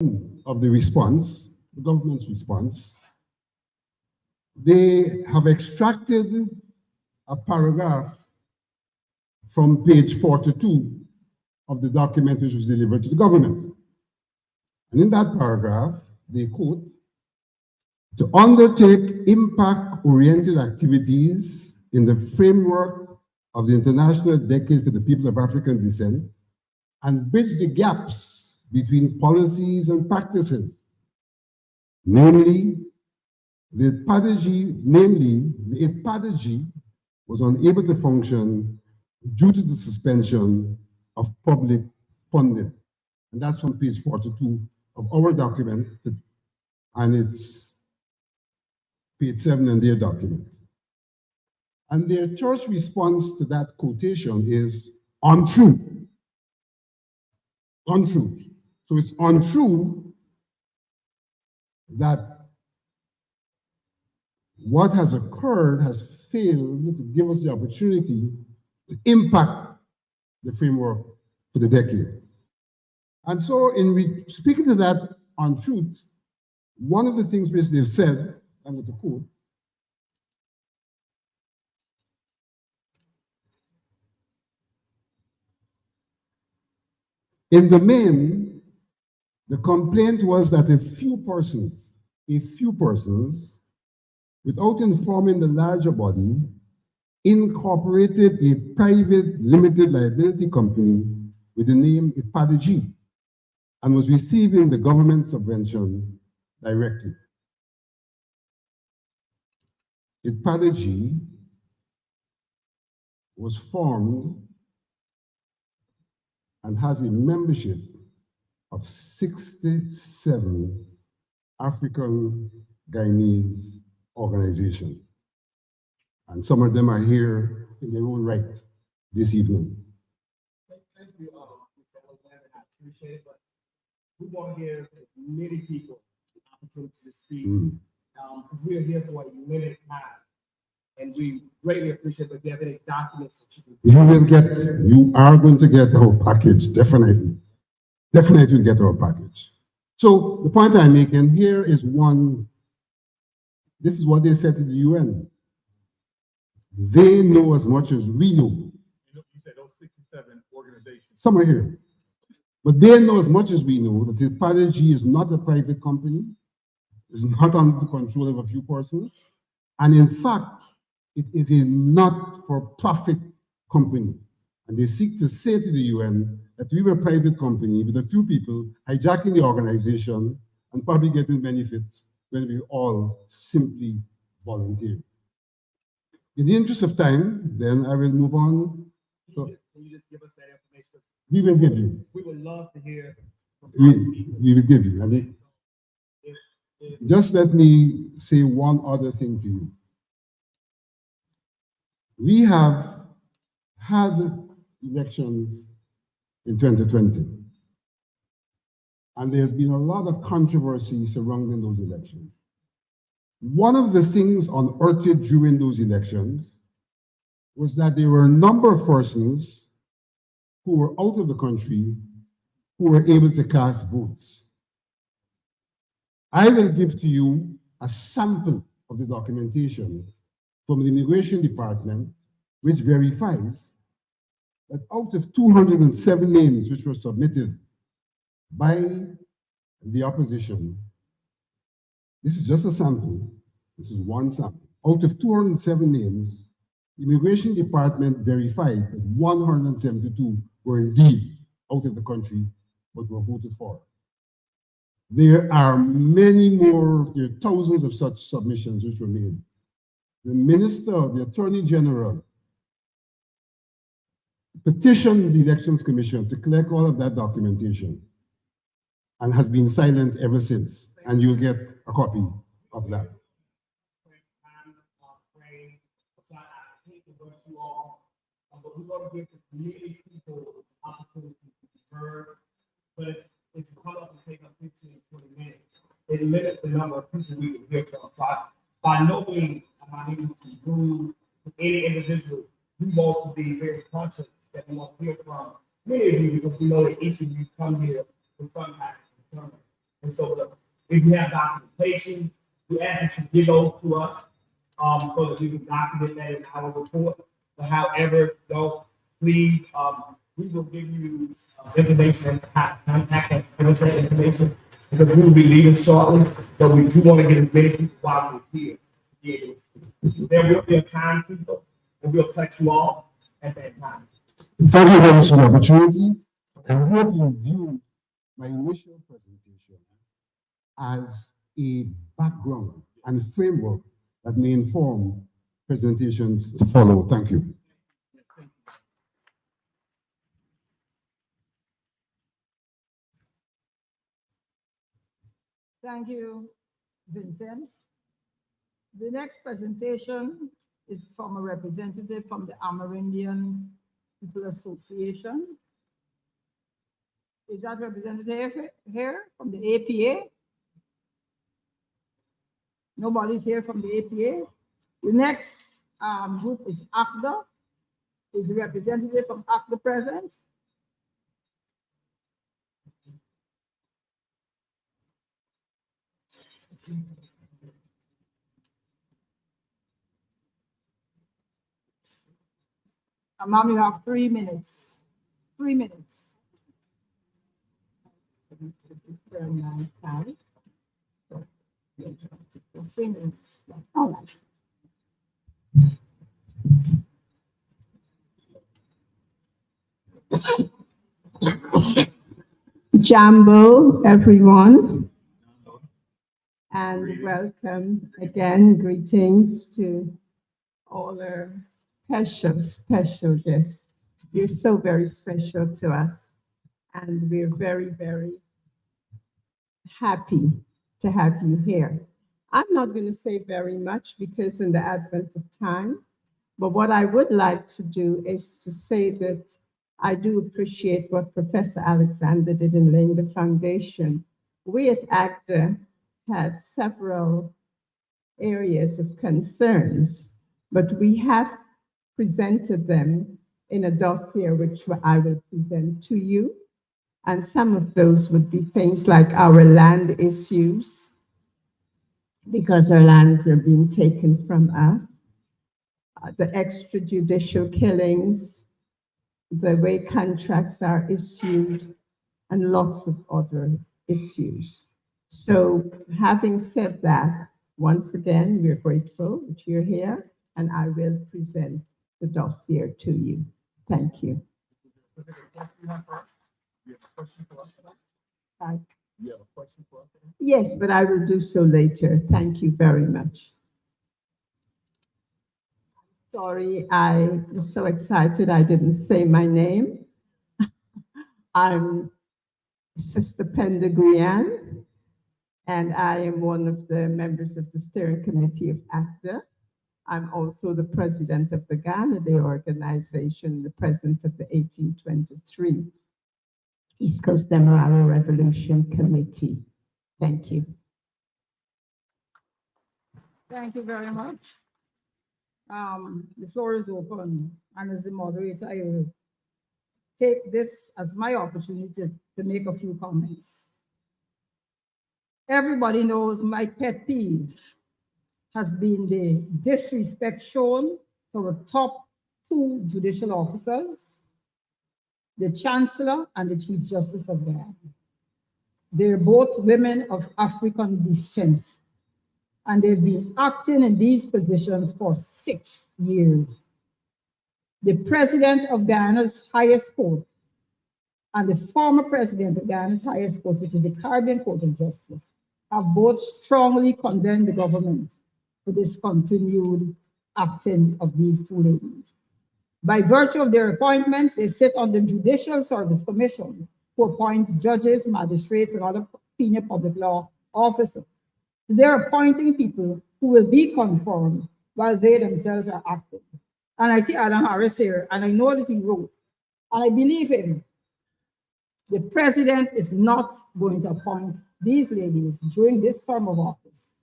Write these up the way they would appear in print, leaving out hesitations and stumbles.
of the response, the government's response, they have extracted a paragraph from page 42 of the document which was delivered to the government. And in that paragraph, they quote, to undertake impact-oriented activities in the framework of the International Decade for the People of African Descent and bridge the gaps between policies and practices. Namely, the IPADG was unable to function due to the suspension of public funding. And that's from page 42 of our document, and it's page 7 in their document. And their terse response to that quotation is untrue. Untrue. So it's untrue that what has occurred has failed to give us the opportunity to impact the framework for the decade. And so in speaking to that untruth, one of the things which they've said, I'm going to quote, in the main, the complaint was that a few persons, without informing the larger body, incorporated a private limited liability company with the name IPADG and was receiving the government subvention directly. IPADG was formed and has a membership of 67 African Guyanese organizations. And some of them are here in their own right this evening. Thank you, Mr. Alexander. I appreciate it, but we want to give many people the opportunity to speak. Because we are here for a limited time. And we greatly appreciate that if you have any documents that you can You are going to get our package, definitely. Definitely you'll get our package. So the point I'm making here is one, this is what they said to the UN. They know as much as we know. You said those 67 organizations. Some are here. But they know as much as we know that the IPADG is not a private company, is not under the control of a few persons, and in fact, it is a not-for-profit company. And they seek to say to the UN that we were a private company with a few people hijacking the organization and probably getting benefits when we all simply volunteer. In the interest of time, then I will move on. Can you just give us that information? We will give you. We would love to hear from We will give you. I mean, just let me say one other thing to you. We have had elections in 2020, and there's been a lot of controversy surrounding those elections. One of the things unearthed during those elections was that there were a number of persons who were out of the country who were able to cast votes. I will give to you a sample of the documentation from the Immigration Department, which verifies that out of 207 names which were submitted by the opposition, this is just a sample, this is one sample. Out of 207 names, the Immigration Department verified that 172 were indeed out of the country, but were voted for. There are many more, there are thousands of such submissions which were made. The Minister, the Attorney General, petitioned the Elections Commission to collect all of that documentation and has been silent ever since. And you'll get a copy of that. But we want to give many people the opportunity to be heard. But if you come up and take up 15, 20 minutes, it limits the number of people we can hear from. So by no means am I able to rude to any individual. We want to be very conscious that we want to hear from many of you because we know that each of you come here with some kind of concern. And so if you have documentation, we ask that you give those to us, so that we can document that in our report. But however, though, please, we will give you information and contact us with that information, because we will be leaving shortly, but we do want to get as many people while we're here. to be able to. There will be a timekeeper, and we'll cut you off at that time. Thank you very much for the opportunity. I hope you view my initial presentation as a background and framework that may inform presentations to follow. Thank you. Thank you, Vincent. The next presentation is from a representative from the Amerindian People Association. Is that representative here from the APA? Nobody's here from the APA. The next group is ACDA. Is the representative from ACDA present? Ma'am, you have 3 minutes. 3 minutes. Very nice, Patty. 3 minutes. All right. Jambo, everyone, and welcome again. Greetings to all our special guests. You're so very special to us, and we're very, very happy to have you here. I'm not going to say very much because in the advent of time, but what I would like to do is to say that I do appreciate what Professor Alexander did in laying the foundation. We at ACDA had several areas of concerns, but we have presented them in a dossier which I will present to you. And some of those would be things like our land issues, because our lands are being taken from us, the extrajudicial killings, the way contracts are issued, and lots of other issues. So having said that, once again, we're grateful that you're here, and I will present the dossier to you. Thank you. Was there a question you have for us? You have a question for us tonight? Bye. You have a question for us tonight? Yes, but I will do so later. Thank you very much. Sorry, I was so excited I didn't say my name. I'm Sister Penda Guyan, and I am one of the members of the steering committee of ACDA. I'm also the president of the Ghana Day organization, the president of the 1823 East Coast Demerara Revolution Committee. Thank you. Thank you very much. The floor is open, and as the moderator, I will take this as my opportunity to make a few comments. Everybody knows my pet peeve has been the disrespect shown to the top 2 judicial officers, the Chancellor and the Chief Justice of Ghana. They're both women of African descent, and they've been acting in these positions for 6 years. The president of Ghana's highest court and the former president of Ghana's highest court, which is the Caribbean Court of Justice, have both strongly condemned the government for this continued acting of these 2 ladies. By virtue of their appointments, they sit on the Judicial Service Commission, who appoints judges, magistrates, and other senior public law officers. They're appointing people who will be conformed while they themselves are acting. And I see Adam Harris here, and I know that he wrote, and I believe him. The president is not going to appoint these ladies during this term of office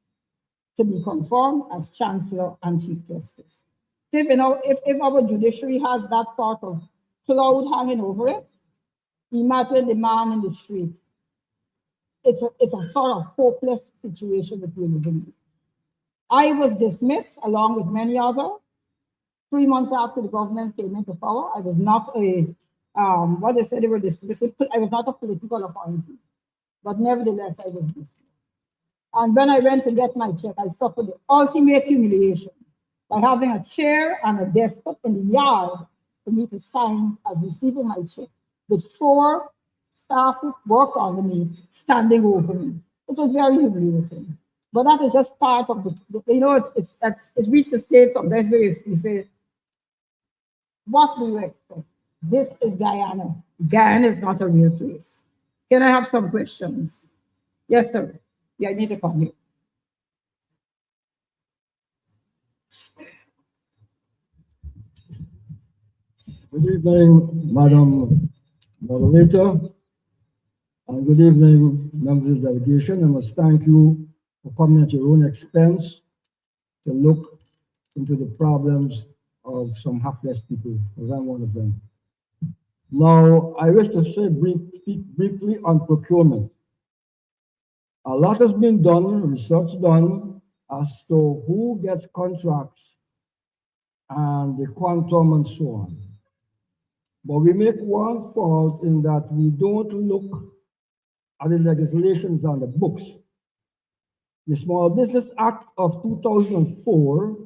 to be conformed as Chancellor and Chief Justice. So if our judiciary has that sort of cloud hanging over it, imagine the man in the street it's a sort of hopeless situation that we're living in. I was dismissed along with many others. 3 months after the government came into power, I was not what they said they were dismissing. I was not a political appointee, but nevertheless, I was dismissed. And when I went to get my check, I suffered the ultimate humiliation by having a chair and a desk put in the yard for me to sign as receiving my check, with 4 staff who worked under me standing over me. It was very humiliating. But that is just part of it's reached the stage sometimes where you say, what do you expect? This is Guyana. Guyana is not a real place. Can I have some questions? Yes, sir. Yeah, I need to come here. Good evening, Madam Moderator, and good evening, members of the delegation. I must thank you for coming at your own expense to look into the problems of some hapless people, as I'm one of them. Now, I wish to speak briefly on procurement. A lot has been done, research done, as to who gets contracts and the quantum and so on. But we make one fault in that we don't look at the legislations on the books. The Small Business Act of 2004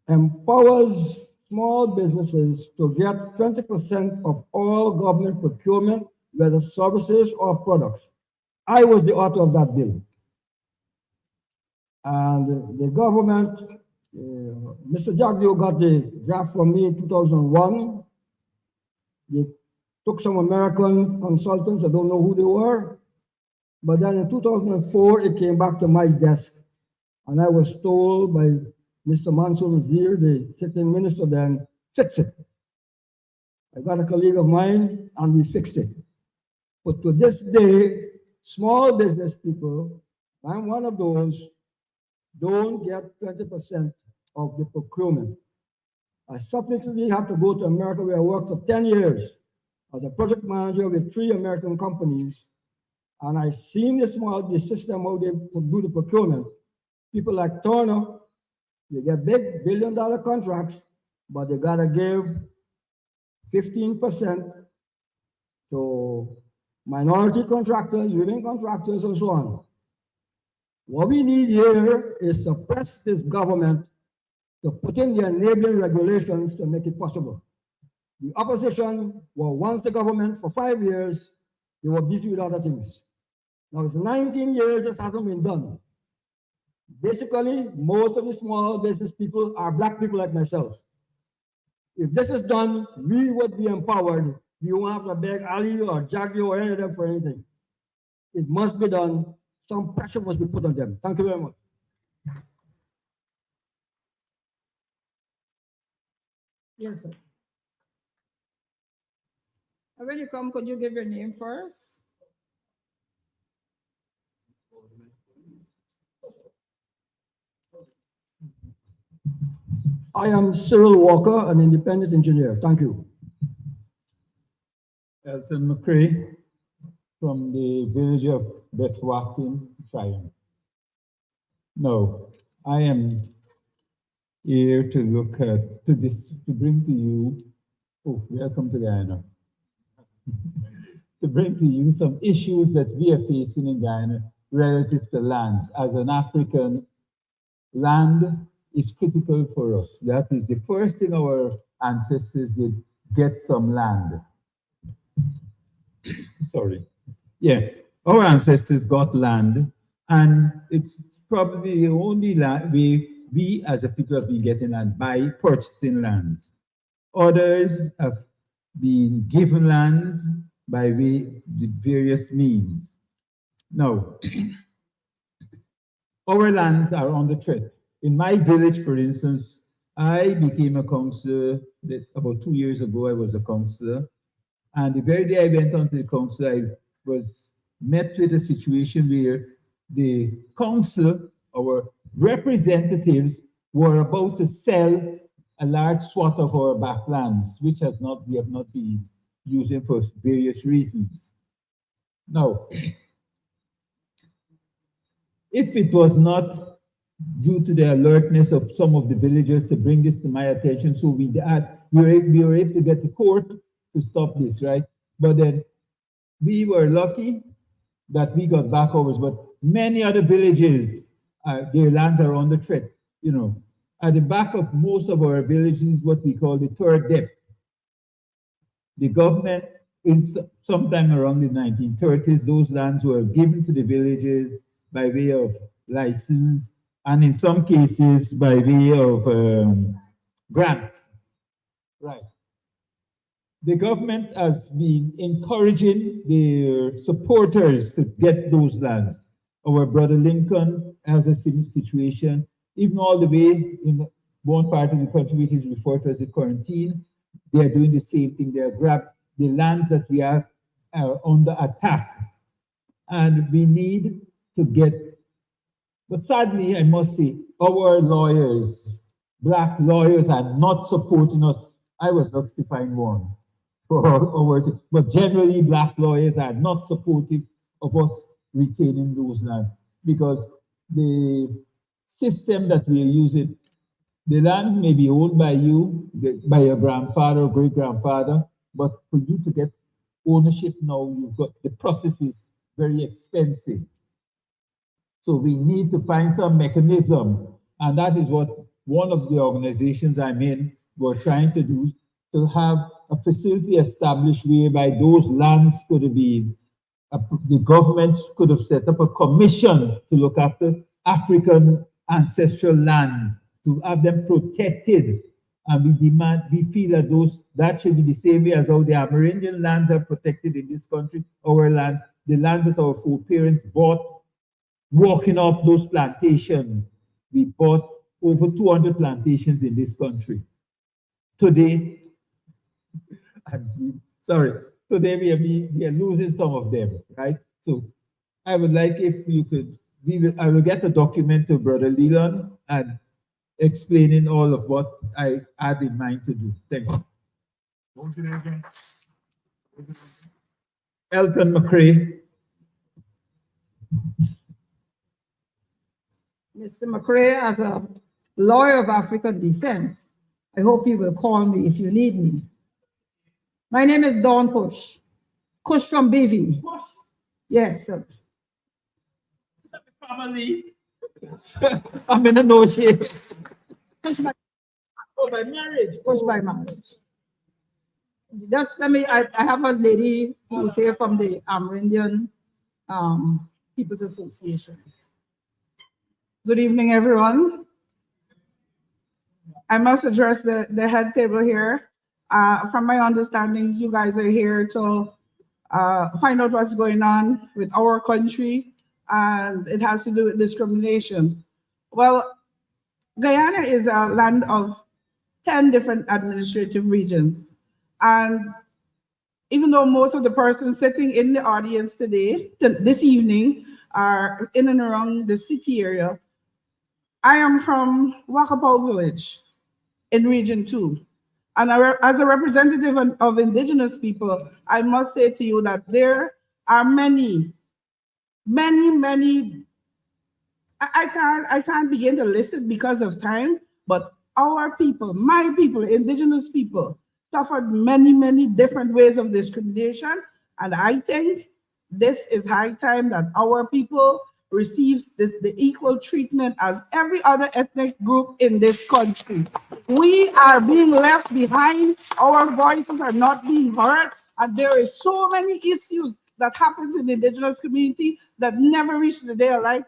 empowers small businesses to get 20% of all government procurement, whether services or products. I was the author of that bill. And the government, Mr. Jagdio got the draft from me in 2001. They took some American consultants, I don't know who they were. But then in 2004, it came back to my desk. And I was told by Mr. Mansour Wazir, the sitting minister, then fix it. I got a colleague of mine and we fixed it. But to this day, small business people, I'm one of those, don't get 20% of the procurement. I subsequently had to go to America where I worked for 10 years as a project manager with 3 American companies. And I seen the system, how they do the procurement. People like Turner, they get big billion-dollar contracts, but they gotta give 15% to minority contractors, women contractors, and so on. What we need here is to press this government to put in the enabling regulations to make it possible. The opposition were once the government for 5 years, they were busy with other things. Now it's 19 years this hasn't been done. Basically, most of the small business people are black people like myself. If this is done, we would be empowered. We won't have to beg Ali or Jaggi or any of them for anything. It must be done. Some pressure must be put on them. Thank you very much. Yes, sir. And when you come, could you give your name first? I am Cyril Walker, an independent engineer. Thank you. Elton McCrae from the village of Betwatin, Tryon. No, I am here to look at, to bring to you, oh, welcome to Guyana, to bring to you some issues that we are facing in Guyana relative to lands. As an African, land is critical for us. That is the first thing our ancestors did, get some land. Sorry. Yeah, our ancestors got land, and it's probably the only land we as a people have been getting land by purchasing lands. Others have been given lands by the various means. Now, our lands are under threat. In my village, for instance, I became a councillor about 2 years ago. I was a councillor, and the very day I went onto the council, I was met with a situation where the council, our representatives, were about to sell a large swath of our backlands, which we have not been using for various reasons. Now, if it was not due to the alertness of some of the villagers to bring this to my attention, so we were able to get the court to stop this, right? But then we were lucky that we got back ours, but many other villages, their lands are under threat. You know, at the back of most of our villages, what we call the third depth. The government, sometime around the 1930s, those lands were given to the villages by way of license, and in some cases by way of grants. Right. The government has been encouraging their supporters to get those lands. Our brother Lincoln has a similar situation, even all the way in one part of the country, which is referred to as the quarantine. They are doing the same thing. They are grabbing the lands that we are under attack. And we need to get, but sadly, I must say, our lawyers, black lawyers, are not supporting us. I was lucky to find one. But generally, black lawyers are not supportive of us retaining those lands because the system that we are using, the lands may be owned by you, by your grandfather or great grandfather, but for you to get ownership now, the process is very expensive. So we need to find some mechanism, and that is what one of the organizations I'm in were trying to do, to have a facility established whereby those lands could be, the government could have set up a commission to look after African ancestral lands, to have them protected. And we feel that that should be the same way as how the Amerindian lands are protected in this country, our land, the lands that our foreparents bought, walking off those plantations. We bought over 200 plantations in this country. Today, today we are losing some of them, right? So I would like if you could, I will get a document to Brother Leland and explaining all of what I had in mind to do. Thank you. What was your name again? Elton McCrae. Mr. McCrae, as a lawyer of African descent, I hope you will call me if you need me. My name is Dawn Kush. Kush from BV. Kush? Yes, sir. Family. I'm in a no shape. Kush by, by marriage. Kush by marriage. Just let me, I have a lady who is here from the Amerindian People's Association. Good evening, everyone. I must address the head table here. From my understandings, you guys are here to find out what's going on with our country, and it has to do with discrimination. Well, Guyana is a land of 10 different administrative regions. And even though most of the persons sitting in the audience today, this evening, are in and around the city area, I am from Wakapau village in Region 2. And as a representative of indigenous people, I must say to you that there are many, I can't begin to list it because of time, but our people, my people, indigenous people, suffered many different ways of discrimination. And I think this is high time that our people receives the equal treatment as every other ethnic group in this country. We are being left behind, our voices are not being heard, and there is so many issues that happens in the indigenous community that never reach the day of life.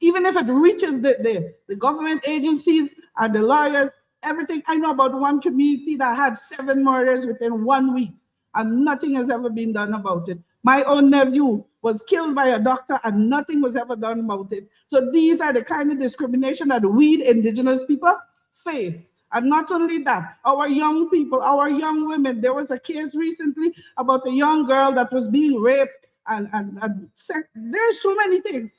Even if it reaches the government agencies and the lawyers, everything. I know about one community that had 7 murders within 1 week, and nothing has ever been done about it. My own nephew was killed by a doctor and nothing was ever done about it. So these are the kind of discrimination that we indigenous people face. And not only that, our young people, our young women, there was a case recently about a young girl that was being raped and there's so many things.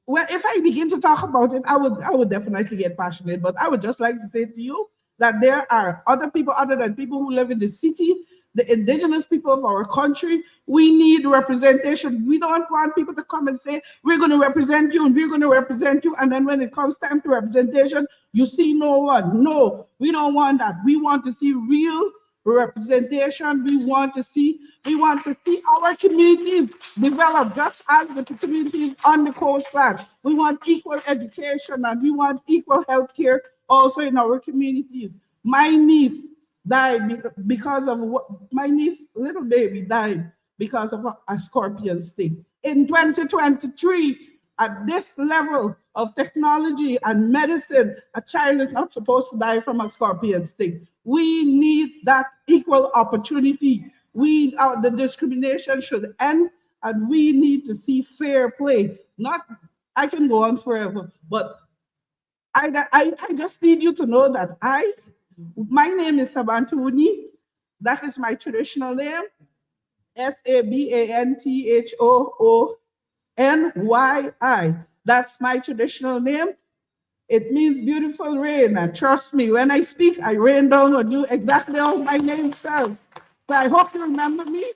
Well, if I begin to talk about it, I would definitely get passionate, but I would just like to say to you that there are other people other than people who live in the city, the indigenous people of our country, We need representation. We don't want people to come and say, we're going to represent you and we're going to represent you. And then when it comes time to representation, you see no one. No, we don't want that. We want to see real representation. We want to see our communities develop just as the communities on the coastline. We want equal education and we want equal health care also in our communities. My niece died because of my niece, little baby, died because of a scorpion sting. In 2023, at this level of technology and medicine, a child is not supposed to die from a scorpion sting. We need that equal opportunity. The discrimination should end, and we need to see fair play. I can go on forever, but I just need you to know that my name is Sabantuni. That is my traditional name. Sabanthonyi. That's my traditional name. It means beautiful rain. And trust me, when I speak, I rain down on you exactly how my name spells. So I hope you remember me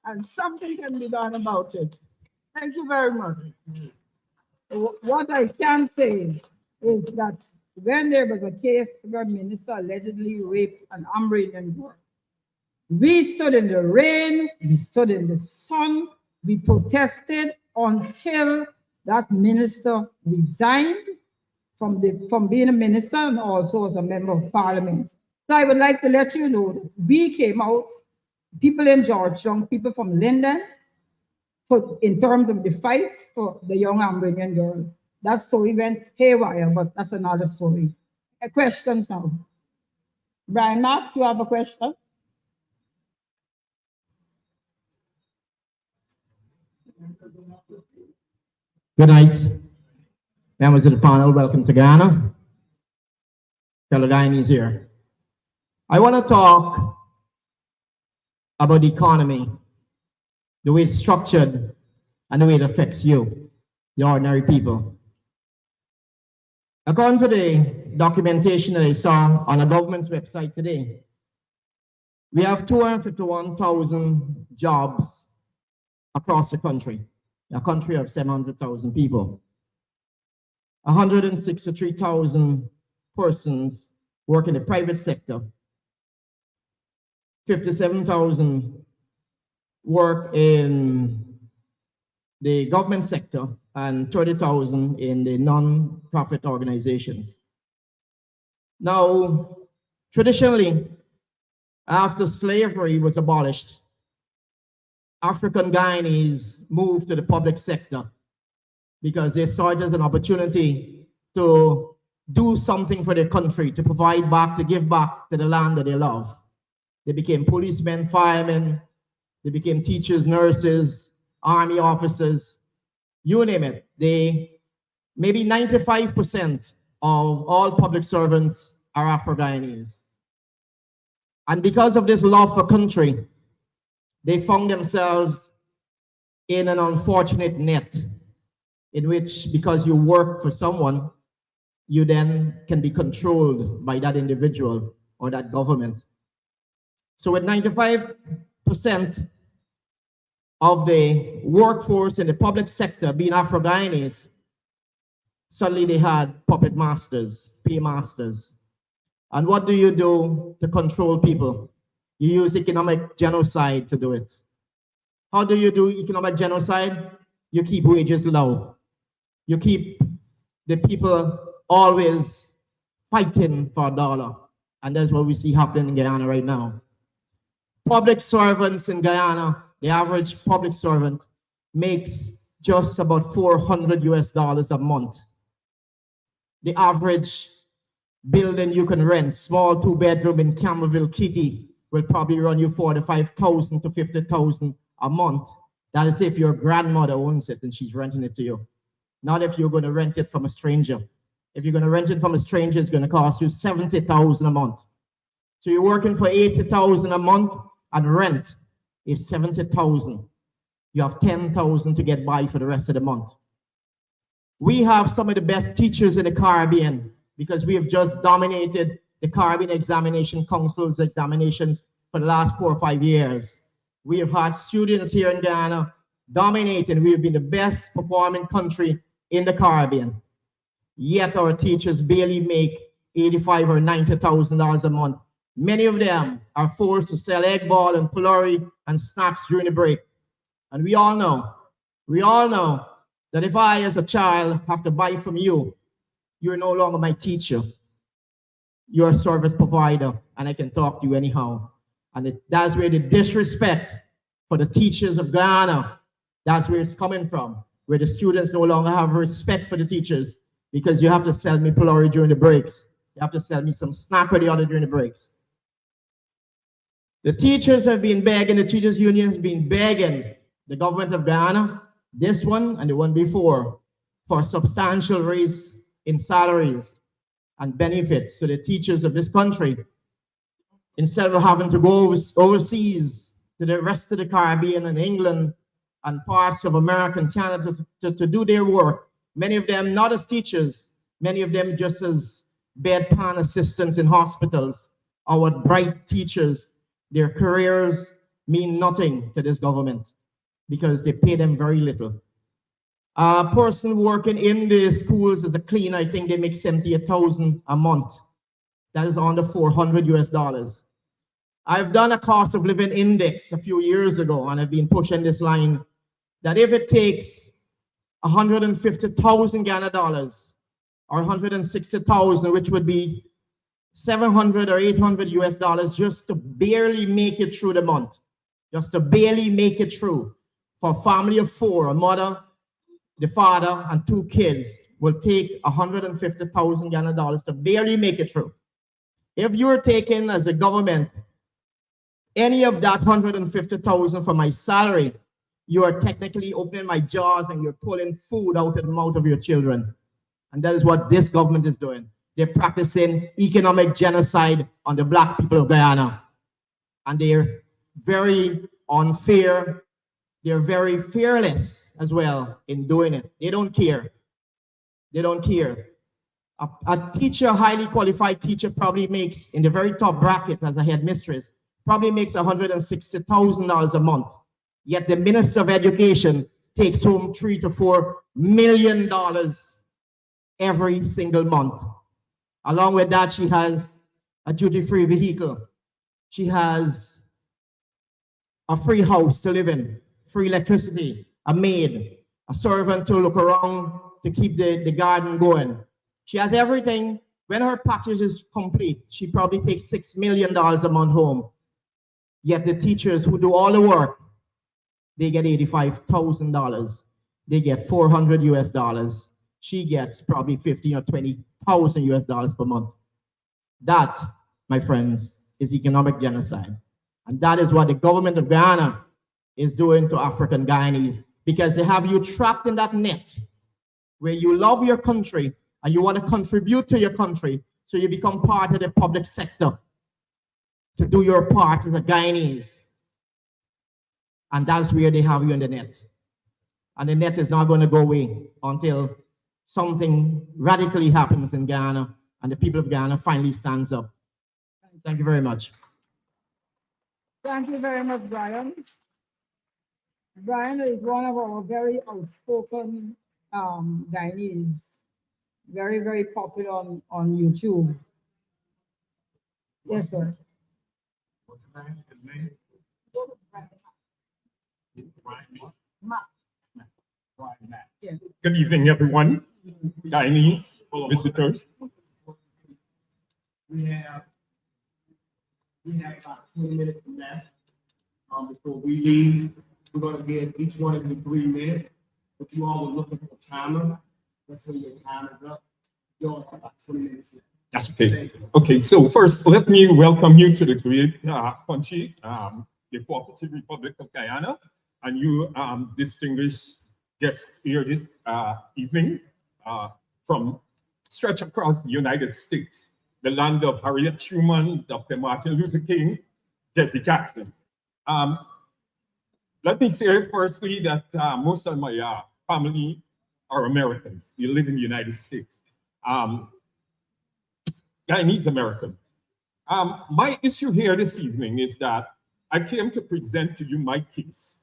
and something can be done about it. Thank you very much. What I can say is that when there was a case where minister allegedly raped an Ambranian girl, we stood in the rain, we stood in the sun, we protested until that minister resigned from being a minister and also as a member of parliament. So I would like to let you know that we came out, people in Georgetown, people from Linden, in terms of the fight for the young Ambranian girl. That story went haywire, but that's another story. Questions now. Brian Marks, you have a question? Good night, members of the panel. Welcome to Guyana. Fellow Guyanese here. I want to talk about the economy, the way it's structured, and the way it affects you, the ordinary people. According to the documentation that I saw on the government's website today, we have 251,000 jobs across the country, a country of 700,000 people. 163,000 persons work in the private sector. 57,000 work in the government sector and 30,000 in the non-profit organizations. Now, traditionally, after slavery was abolished, African Guyanese moved to the public sector because they saw it as an opportunity to do something for their country, to provide back, to give back to the land that they love. They became policemen, firemen, they became teachers, nurses, army officers, you name it. Maybe 95% of all public servants are Afro-Guyanese. And because of this love for country, they found themselves in an unfortunate net in which, because you work for someone, you then can be controlled by that individual or that government. So with 95% of the workforce in the public sector being Afro-Guyanese, suddenly they had puppet masters, paymasters. And what do you do to control people? You use economic genocide to do it. How do you do economic genocide? You keep wages low. You keep the people always fighting for a dollar. And that's what we see happening in Guyana right now. Public servants in Guyana, the average public servant makes just about $400 a month. The average building you can rent, small 2-bedroom in Campbellville, Kitty, will probably run you $45,000 to $50,000 a month. That is if your grandmother owns it and she's renting it to you. Not if you're going to rent it from a stranger. If you're going to rent it from a stranger, it's going to cost you $70,000 a month. So you're working for $80,000 a month, and rent is $70,000. You have $10,000 to get by for the rest of the month. We have some of the best teachers in the Caribbean because we have just dominated the Caribbean Examination Council's examinations for the last 4 or 5 years. We have had students here in Ghana dominating. We've been the best performing country in the Caribbean. Yet our teachers barely make $85,000 or $90,000 a month. Many of them are forced to sell egg ball and pulori and snacks during the break. And we all know that if I as a child have to buy from you, you're no longer my teacher. You're a service provider, and I can talk to you anyhow. And that's where the disrespect for the teachers of Ghana, that's where it's coming from, where the students no longer have respect for the teachers because you have to sell me pulori during the breaks. You have to sell me some snack or the other during the breaks. The teachers have been begging, the teachers' union has been begging the government of Ghana, this one and the one before, for substantial raise in salaries and benefits to the teachers of this country, instead of having to go overseas to the rest of the Caribbean and England and parts of America and Canada to do their work. Many of them not as teachers, many of them just as bedpan assistants in hospitals. Our bright teachers, their careers mean nothing to this government because they pay them very little. A person working in the schools as a cleaner, I think they make $78,000 a month. That is under $400 US. I've done a cost of living index a few years ago, and I've been pushing this line that if it takes 150,000 Ghana dollars or 160,000, which would be 700 or 800 US, just to barely make it through the month, just to barely make it through, for a family of four, a mother, the father, and two kids, will take 150,000 Ghana dollars to barely make it through. If you're taking as a government any of that 150,000 from my salary, you are technically opening my jaws and you're pulling food out of the mouth of your children. And that is what this government is doing. They're practicing economic genocide on the Black people of Guyana. And they're very unfair. They're very fearless as well in doing it. They don't care. They don't care. A teacher, a highly qualified teacher, probably makes, in the very top bracket as a headmistress, probably makes $160,000 a month. Yet the Minister of Education takes home $3 to $4 million every single month. Along with that, she has a duty-free vehicle. She has a free house to live in, free electricity, a maid, a servant to look around to keep the garden going. She has everything. When her package is complete, she probably takes $6 million a month home. Yet the teachers who do all the work, they get $85,000. They get $400 US. She gets probably $15,000 or $20,000 US per month. That, my friends, is economic genocide. And that is what the government of Ghana is doing to African Guyanese, because they have you trapped in that net where you love your country and you want to contribute to your country, so you become part of the public sector to do your part as a Guyanese. And that's where they have you in the net. And the net is not going to go away until something radically happens in Ghana and the people of Ghana finally stands up. Thank you very much. Thank you very much, Brian. Brian is one of our very outspoken Guyanese, very, very popular on YouTube. Yes, sir. What's his name? Yeah. Good evening, everyone. Guyanese visitors. We have about 20 minutes left. Before we leave, we're gonna give each one of you 3 minutes. If you all were looking for a timer, let's say your time is up. You all have about 20 minutes left. That's okay. Okay, so first, let me welcome you to the great country, the Cooperative Republic of Guyana, and you distinguished guests here this evening from stretch across the United States, the land of Harriet Truman, Dr. Martin Luther King, Jesse Jackson. Let me say firstly that most of my family are Americans. They live in the United States. Guyanese Americans. My issue here this evening is that I came to present to you my case.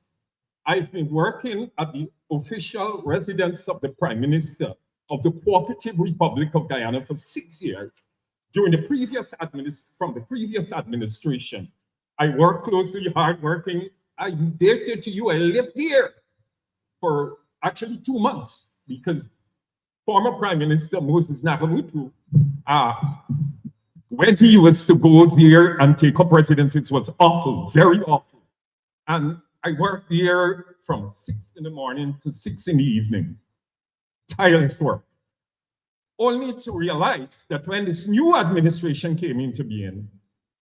I've been working at the official residence of the Prime Minister of the Cooperative Republic of Guyana for 6 years from the previous administration. I work closely, hardworking. I dare say to you, I lived there for actually 2 months because former Prime Minister Moses Nagamutu, when he was to go there and take up residence, it was awful, very awful. And I worked there from 6 in the morning to 6 in the evening. Tireless work. Only to realize that when this new administration came into being,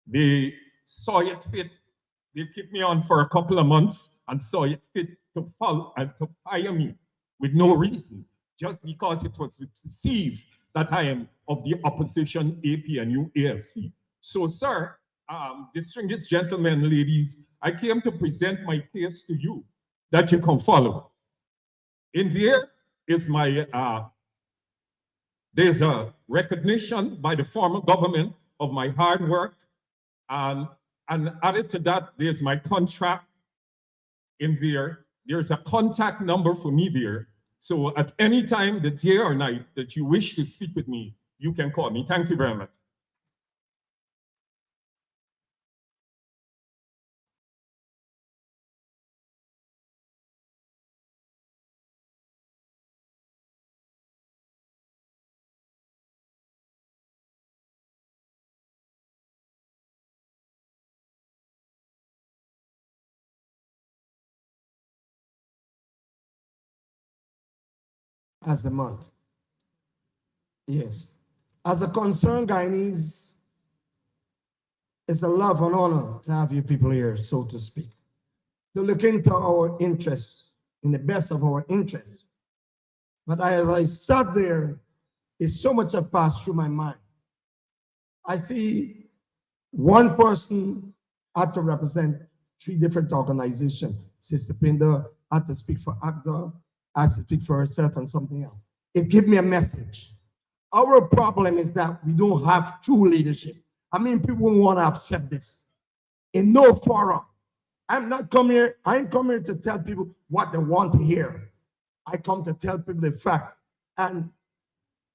they saw it fit. They kept me on for a couple of months and saw it fit to fire me with no reason, just because it was perceived that I am of the opposition APNU ALC. So, sir, distinguished gentlemen, ladies, I came to present my case to you that you can follow. In there is my, there's a recognition by the former government of my hard work. And added to that, there's my contract in there. There's a contact number for me there. So at any time, the day or night that you wish to speak with me, you can call me. Thank you very much. As the month. Yes. As a concerned Guyanese, it's a love and honor to have you people here, so to speak, to look into our interests in the best of our interests. But as I sat there, it's so much that passed through my mind. I see one person had to represent 3 different organizations. Sister Pinda had to speak for ACDA, had to speak for herself and something else. It gave me a message. Our problem is that we don't have true leadership. I mean, people want to accept this. In no forum. I ain't come here to tell people what they want to hear. I come to tell people the fact. And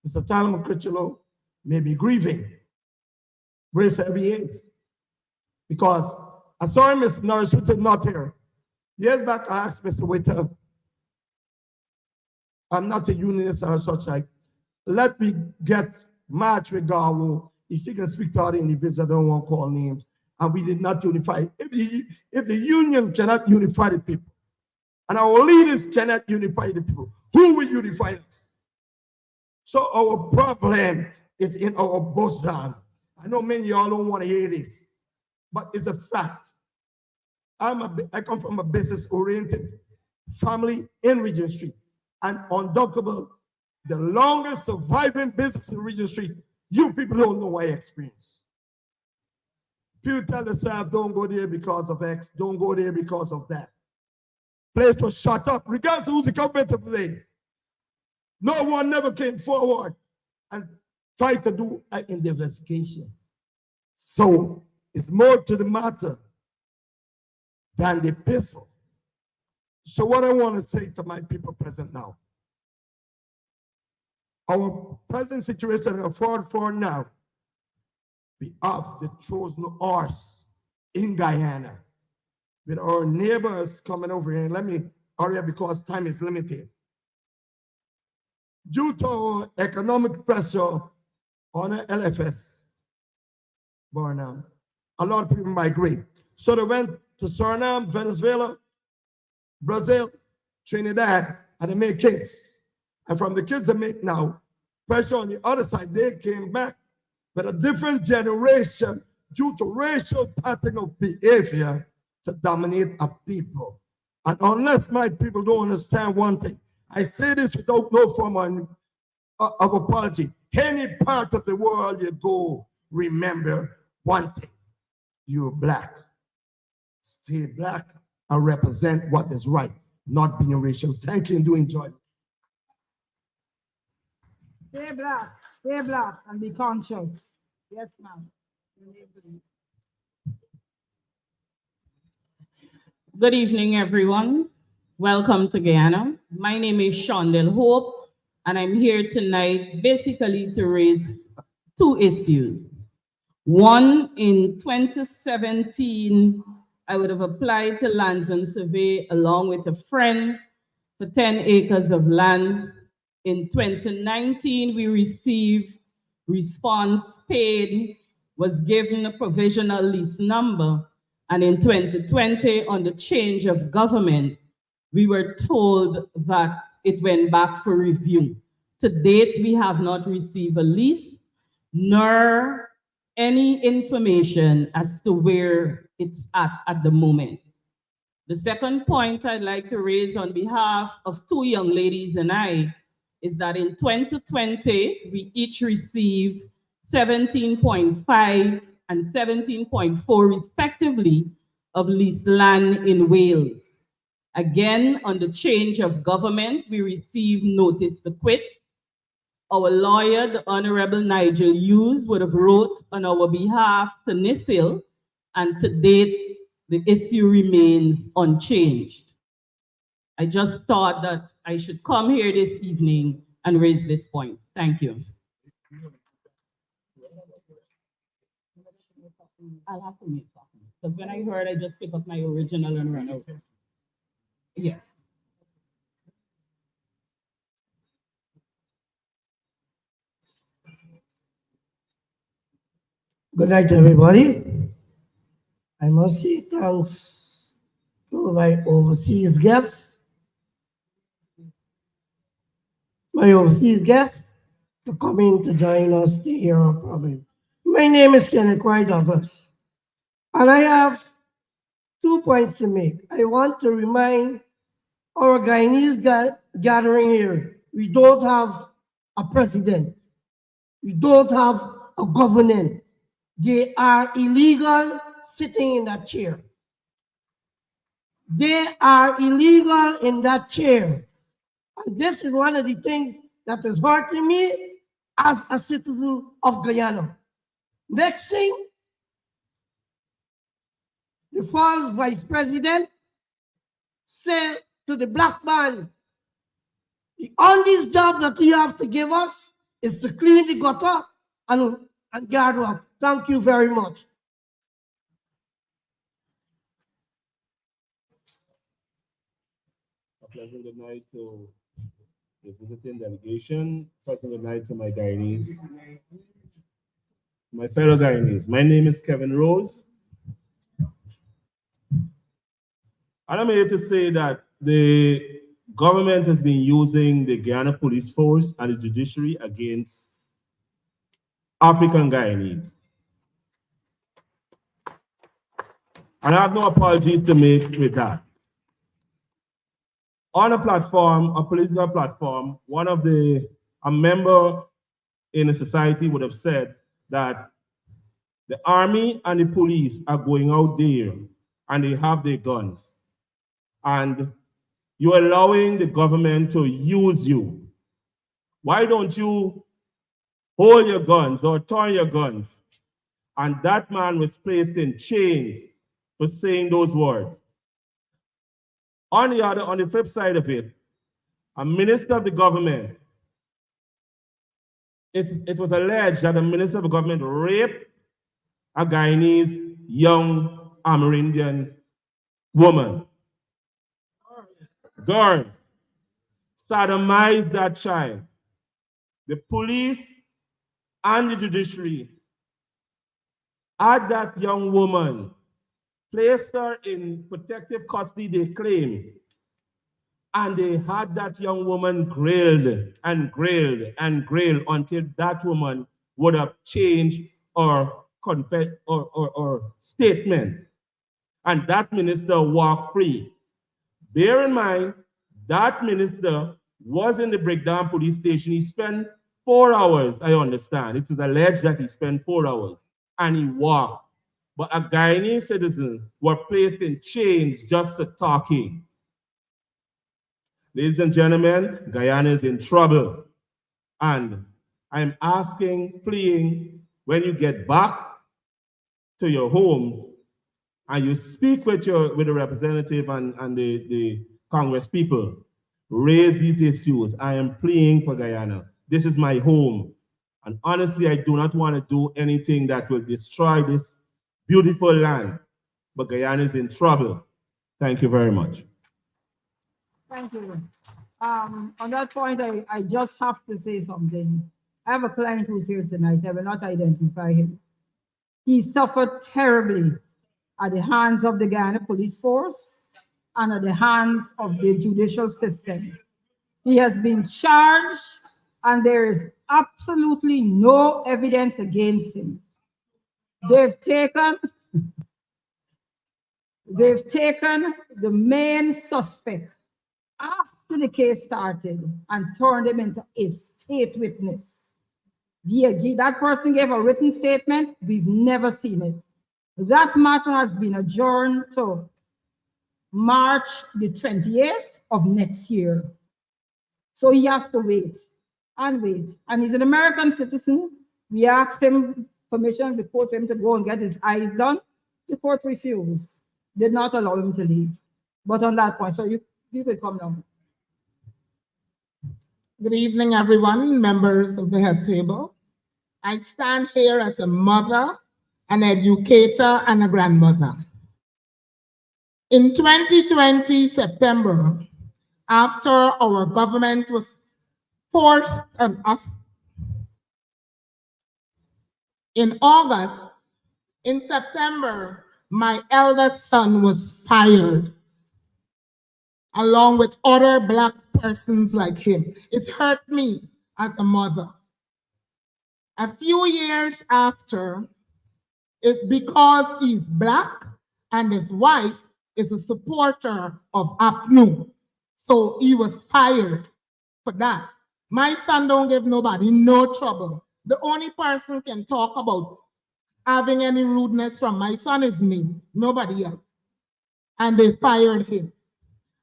Mr. Tyler McCritchlow may be grieving. Brace heavy aids. Because I saw him, Mr. Norris Witter, not here. Years back, I asked Mr. Witter, I'm not a unionist or such like, let me get match with Garwo. He still can speak to other individuals, I don't want to call names. And we did not unify. If the union cannot unify the people, and our leaders cannot unify the people, who will unify us? So our problem is in our bosom. I know many of y'all don't want to hear this, but it's a fact. I come from a business-oriented family in Regent Street, and undoubtable, the longest surviving business in Regent Street, you people don't know what I experienced. People tell themselves, don't go there because of X, don't go there because of that. Place was shut up, regardless of who's the government of the day. No one never came forward and tried to do an investigation. So it's more to the matter than the epistle. So what I want to say to my people present now, our present situation in for now, we have the chosen horse in Guyana with our neighbors coming over here. Let me hurry up because time is limited. Due to economic pressure on the LFS, Barnum, a lot of people migrate. So they went to Suriname, Venezuela, Brazil, Trinidad, and they made kids. And from the kids they make now, pressure on the other side, they came back with a different generation due to racial pattern of behavior to dominate a people. And unless my people don't understand one thing, I say this without no form of apology. Any part of the world you go, remember one thing. You're black. Stay black and represent what is right, not being racial. Thank you and do enjoy. Stay black, and be conscious. Yes, ma'am. Good evening, everyone. Welcome to Guyana. My name is Shondell Hope, and I'm here tonight basically to raise two issues. One, in 2017, I would have applied to Lands and Survey along with a friend for 10 acres of land. In 2019, we received response paid, was given a provisional lease number, and in 2020, on the change of government, we were told that it went back for review. To date, we have not received a lease, nor any information as to where it's at the moment. The second point I'd like to raise on behalf of two young ladies and I is that in 2020, we each received 17.5 and 17.4 respectively of leased land in Wales. Again, on the change of government, we received notice to quit. Our lawyer, the Honorable Nigel Hughes, would have wrote on our behalf to NISIL, and to date, the issue remains unchanged. I just thought that I should come here this evening and raise this point. Thank you. I'll have to make copies, because when I heard, I just pick up my original and run out. Yes. Good night, everybody. I must say thanks to my overseas guests, for coming to join us to hear our problem. My name is Kenneth Roy Douglas, and I have 2 points to make. I want to remind our Guyanese gathering here, we don't have a president. We don't have a government. They are illegal sitting in that chair. They are illegal in that chair. And this is one of the things that is hurting me as a citizen of Guyana. Next thing, the false vice president said to the black man, the only job that you have to give us is to clean the gutter and guard up. Thank you very much. A pleasant good night to the visiting delegation. Pleasant good night to my Guyanese. My fellow Guyanese. My name is Kevin Rose. And I'm here to say that the government has been using the Guyana Police Force and the judiciary against African Guyanese. And I have no apologies to make with that. On a platform, a political platform, a member in a society would have said that the army and the police are going out there and they have their guns. And you're allowing the government to use you. Why don't you hold your guns or turn your guns? And that man was placed in chains for saying those words. On the flip side of it, a minister of the government, it was alleged that a minister of the government raped a Guyanese young Amerindian woman. Girl, sodomized that child. The police and the judiciary had that young woman, placed her in protective custody, they claim, and they had that young woman grilled and grilled and grilled until that woman would have changed her statement. And that minister walked free. Bear in mind, that minister was in the Breakdown police station. He spent 4 hours, I understand. It is alleged that he spent 4 hours and he walked. But a Guyanese citizen were placed in chains just for talking. Ladies and gentlemen, Guyana is in trouble. And I'm asking, pleading, when you get back to your homes, and you speak with the representative and the Congress people, raise these issues. I am pleading for Guyana. This is my home. And honestly, I do not want to do anything that will destroy this beautiful land. But Guyana is in trouble. Thank you very much. Thank you. On that point, I just have to say something. I have a client who's here tonight. I will not identify him. He suffered terribly at the hands of the Guyana police force and at the hands of the judicial system. He has been charged and there is absolutely no evidence against him. They've taken the main suspect after the case started and turned him into a state witness. That person gave a written statement. We've never seen it. That matter has been adjourned to March the 28th of next year. So he has to wait and wait. And he's an American citizen. We asked him permission, the court, for him to go and get his eyes done. The court refused, did not allow him to leave. But on that point, so you could come down. Good evening, everyone, members of the head table. I stand here as a mother, an educator, and a grandmother. In 2020, September, after our government was forced on us, in August, in September, my eldest son was fired, along with other Black persons like him. It hurt me as a mother. A few years after, because he's Black and his wife is a supporter of APNU, so he was fired for that. My son don't give nobody no trouble. The only person can talk about having any rudeness from my son is me, nobody else. And they fired him.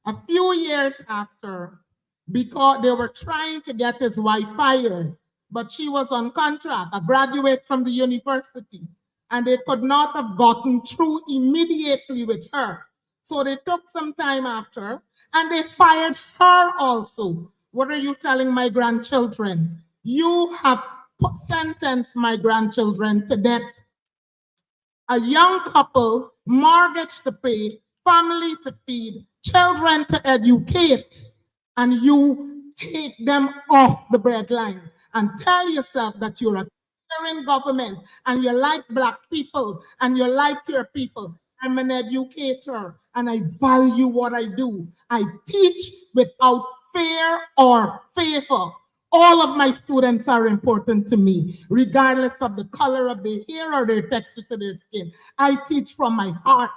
A few years after, because they were trying to get his wife fired, but she was on contract, a graduate from the university, and they could not have gotten through immediately with her. So they took some time after, and they fired her also. What are you telling my grandchildren? You have sentenced my grandchildren to death. A young couple, mortgage to pay, family to feed, children to educate, and you take them off the breadline and tell yourself that you're a caring government and you like Black people and you like your people. I'm an educator and I value what I do. I teach without fear or favor. All of my students are important to me, regardless of the color of their hair or their texture to their skin. I teach from my heart,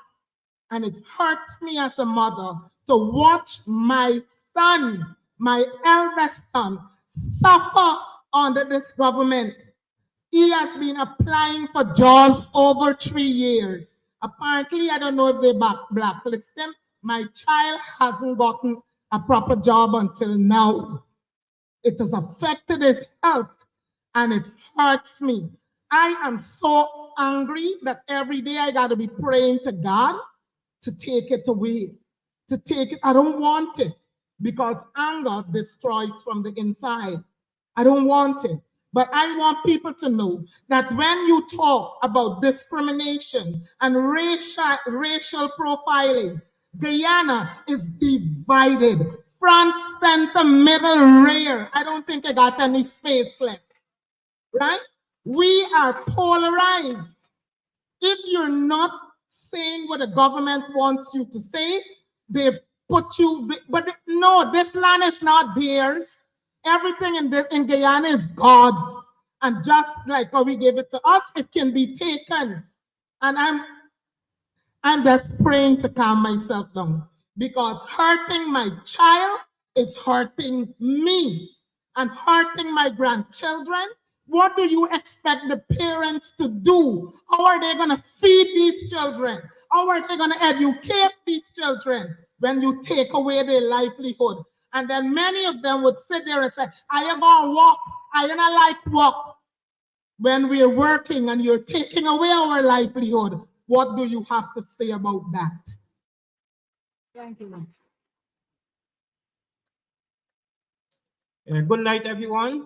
and it hurts me as a mother to watch my son, my eldest son, suffer under this government. He has been applying for jobs over 3 years. Apparently, I don't know if they blacklist him. My child hasn't gotten a proper job until now. It has affected his health and it hurts me. I am so angry that every day I got to be praying to God to take it away, to take it. I don't want it because anger destroys from the inside. I don't want it. But I want people to know that when you talk about discrimination and racial profiling, Guyana is divided. Front, center, middle, rear. I don't think I got any space left, right? We are polarized. If you're not saying what the government wants you to say, they put you, but no, this land is not theirs. Everything in Guyana is God's. And just like how we gave it to us, it can be taken. And I'm just praying to calm myself down, because hurting my child is hurting me and hurting my grandchildren. What do you expect the parents to do? How are they going to feed these children? How are they going to educate these children when you take away their livelihood? And then many of them would sit there and say, I am going to walk. I don't like walk. When we're working and you're taking away our livelihood, What do you have to say about that? Thank you. Good night, everyone.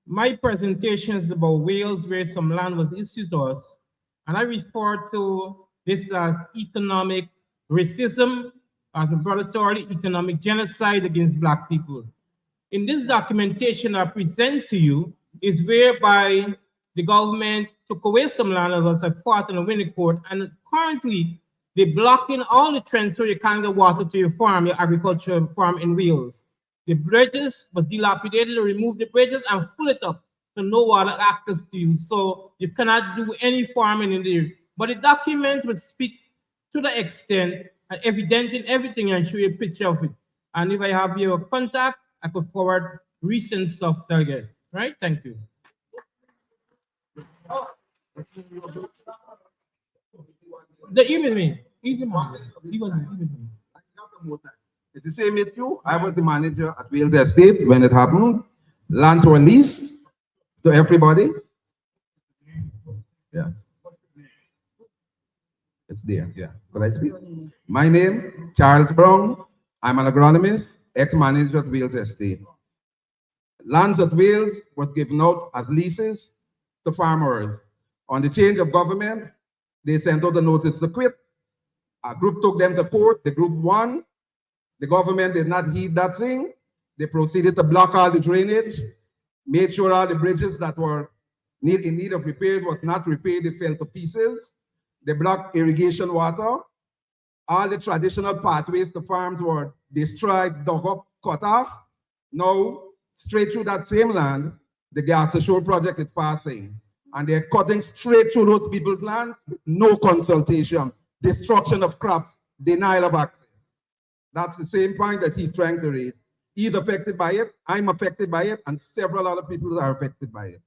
My presentation is about Wales, where some land was issued to us, and I refer to this as economic racism, as my brother said already, economic genocide against Black people. In this documentation I present to you is whereby the government took away some land of us, I fought in a winning court, and currently they're blocking all the trends so you can't get water to your farm, your agricultural farm in Wales. The bridges was dilapidated, they removed the bridges and fill it up so no water access to you. So you cannot do any farming in there. But the document would speak to the extent and evidencing everything and show you a picture of it. And if I have your contact, I could forward recent stuff to again. Right? Thank you. The email me. Email me. It's the same with you. I was the manager at Wales Estate when it happened. Lands were leased to everybody. Yes. It's there, yeah. Could I speak? My name, Charles Brown. I'm an agronomist, ex-manager at Wales Estate. Lands at Wales was given out as leases to farmers. On the change of government, they sent out a notice to quit. A group took them to court. The group won. The government did not heed that thing. They proceeded to block all the drainage, made sure all the bridges that were in need of repair was not repaired. They fell to pieces. They blocked irrigation water. All the traditional pathways to farms were destroyed, dug up, cut off. Now, straight through that same land, the gas ashore project is passing. And they're cutting straight through those people's lands with no consultation, destruction of crops, denial of access. That's the same point that he's trying to raise. He's affected by it, I'm affected by it, and several other people are affected by it.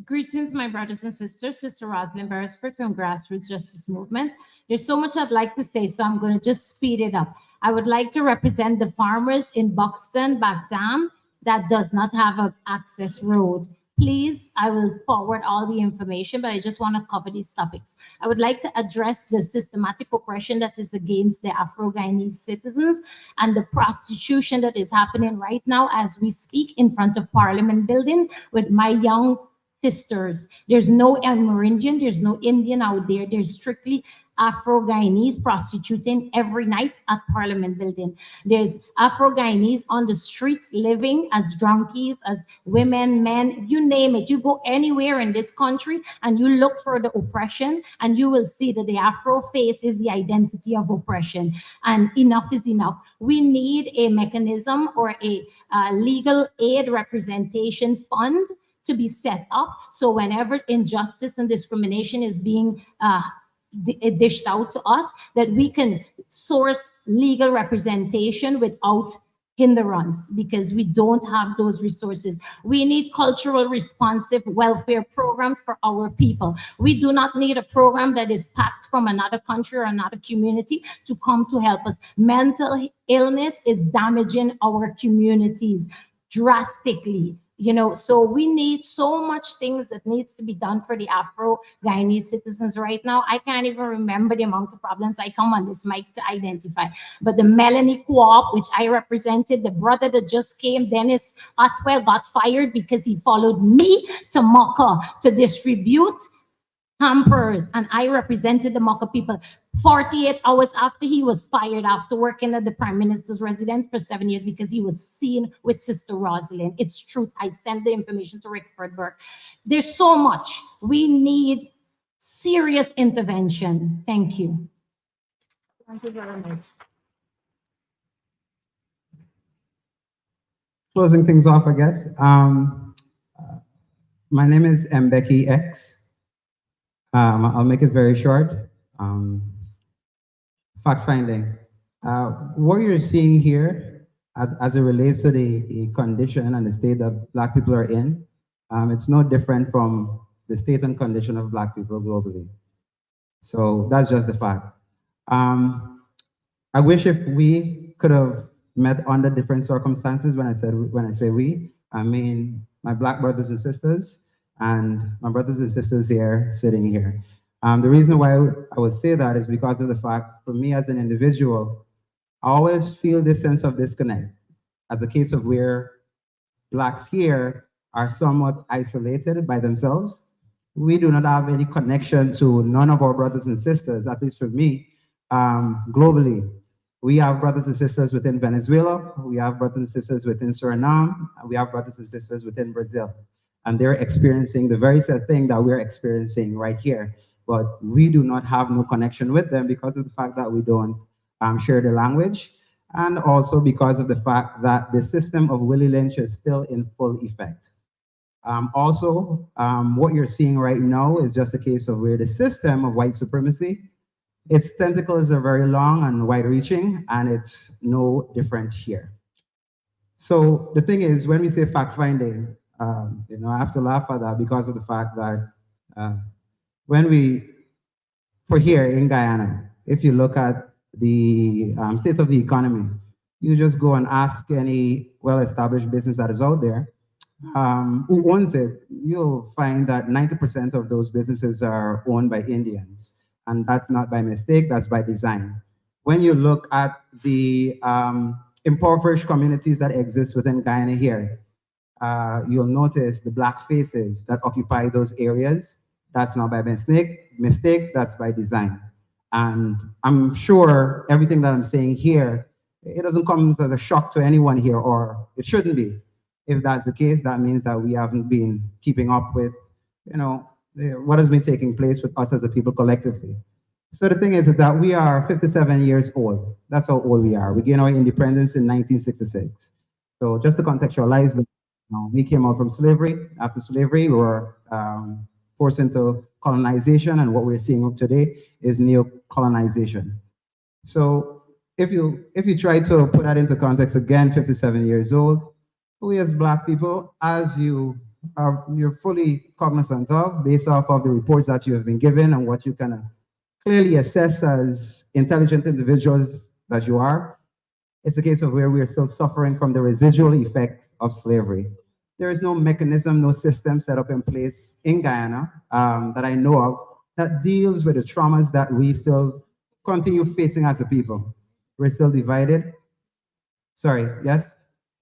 Greetings, my brothers and sisters. Sister Rosalind Beresford from Grassroots Justice Movement. There's so much I'd like to say, so I'm going to just speed it up. I would like to represent the farmers in Buxton, Backdam, that does not have an access road. Please, I will forward all the information, but I just want to cover these topics. I would like to address the systematic oppression that is against the Afro-Guyanese citizens and the prostitution that is happening right now as we speak in front of Parliament building with my young sisters. There's no Amerindian, there's no Indian out there. There's strictly Afro-Guyanese prostituting every night at Parliament building. There's Afro-Guyanese on the streets living as drunkies, as women, men, you name it. You go anywhere in this country and you look for the oppression and you will see that the Afro face is the identity of oppression. And enough is enough. We need a mechanism or a legal aid representation fund to be set up. So whenever injustice and discrimination is being dished out to us, that we can source legal representation without hindrance, because we don't have those resources. We need cultural responsive welfare programs for our people. We do not need a program that is packed from another country or another community to come to help us. Mental illness is damaging our communities drastically. You know, so we need so much things that needs to be done for the Afro-Guyanese citizens right now. I can't even remember the amount of problems I come on this mic to identify. But the Melanie Co-op, which I represented, the brother that just came, Dennis Otwell, got fired because he followed me to Mocha to distribute hampers, and I represented the Mocha people. 48 hours after he was fired after working at the Prime Minister's residence for 7 years because he was seen with Sister Rosalind. It's truth. I sent the information to Rickford Burke. There's so much. We need serious intervention. Thank you. Thank you very much. Closing things off, I guess. My name is Mbeki X. I'll make it very short. Fact finding. What you're seeing here as it relates to the condition and the state that Black people are in, it's no different from the state and condition of Black people globally. So that's just the fact. I wish if we could have met under different circumstances. When I say we, I mean my Black brothers and sisters and my brothers and sisters here sitting here. The reason why I would say that is because of the fact, for me as an individual, I always feel this sense of disconnect as a case of where Blacks here are somewhat isolated by themselves. We do not have any connection to none of our brothers and sisters, at least for me, globally. We have brothers and sisters within Venezuela, we have brothers and sisters within Suriname, and we have brothers and sisters within Brazil. And they're experiencing the very same thing that we're experiencing right here. But we do not have no connection with them because of the fact that we don't share the language, and also because of the fact that the system of Willie Lynch is still in full effect. What you're seeing right now is just a case of where the system of white supremacy, its tentacles are very long and wide-reaching, and it's no different here. So the thing is, when we say fact-finding, I have to laugh at that because of the fact that for here in Guyana, if you look at the state of the economy, you just go and ask any well-established business that is out there who owns it, you'll find that 90% of those businesses are owned by Indians. And that's not by mistake, that's by design. When you look at the impoverished communities that exist within Guyana here, you'll notice the Black faces that occupy those areas. That's not by mistake, that's by design. And I'm sure everything that I'm saying here, it doesn't come as a shock to anyone here, or it shouldn't be. If that's the case, that means that we haven't been keeping up with, what has been taking place with us as a people collectively. So the thing is that we are 57 years old. That's how old we are. We gained our independence in 1966. So just to contextualize, we came out from slavery. After slavery, we were forced into colonization, and what we're seeing today is neo-colonization. So if you try to put that into context again, 57 years old, we as Black people, as you're fully cognizant of, based off of the reports that you have been given and what you can clearly assess as intelligent individuals that you are, it's a case of where we are still suffering from the residual effect of slavery. There is no mechanism, no system set up in place in Guyana that I know of that deals with the traumas that we still continue facing as a people. We're still divided. Sorry, yes?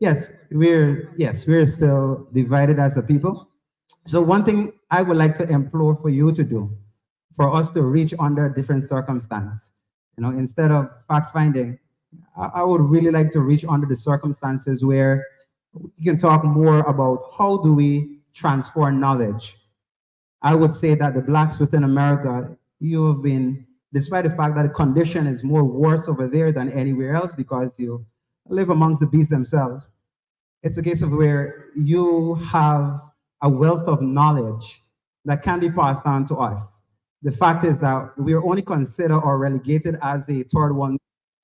Yes, we're still divided as a people. So one thing I would like to implore for you to do, for us to reach under different circumstances, instead of fact-finding, I would really like to reach under the circumstances where we can talk more about how do we transfer knowledge. I would say that the Blacks within America, you have been, despite the fact that the condition is more worse over there than anywhere else because you live amongst the beasts themselves, it's a case of where you have a wealth of knowledge that can be passed on to us. The fact is that we are only considered or relegated as a third one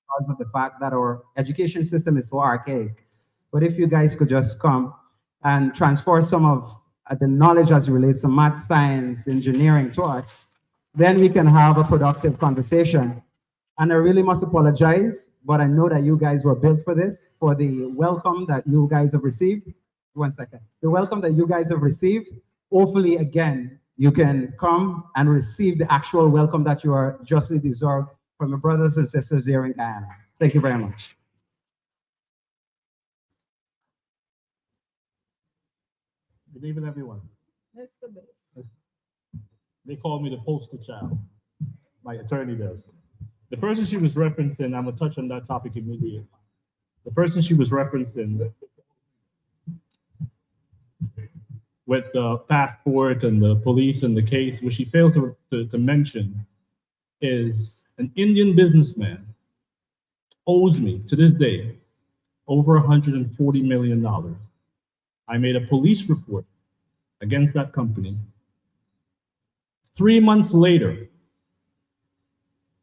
because of the fact that our education system is so archaic. But if you guys could just come and transfer some of the knowledge as it relates to math, science, engineering to us, then we can have a productive conversation. And I really must apologize, but I know that you guys were built for this, for the welcome that you guys have received. One second. The welcome that you guys have received. Hopefully, again, you can come and receive the actual welcome that you are justly deserved from your brothers and sisters here in Guyana. Thank you very much. Good evening, everyone. Mr. Bates. They call me the poster child. My attorney does. The person she was referencing, I'm going to touch on that topic immediately. The person she was referencing with the passport and the police and the case, what she failed to mention is an Indian businessman owes me, to this day, over $140 million. I made a police report against that company. 3 months later,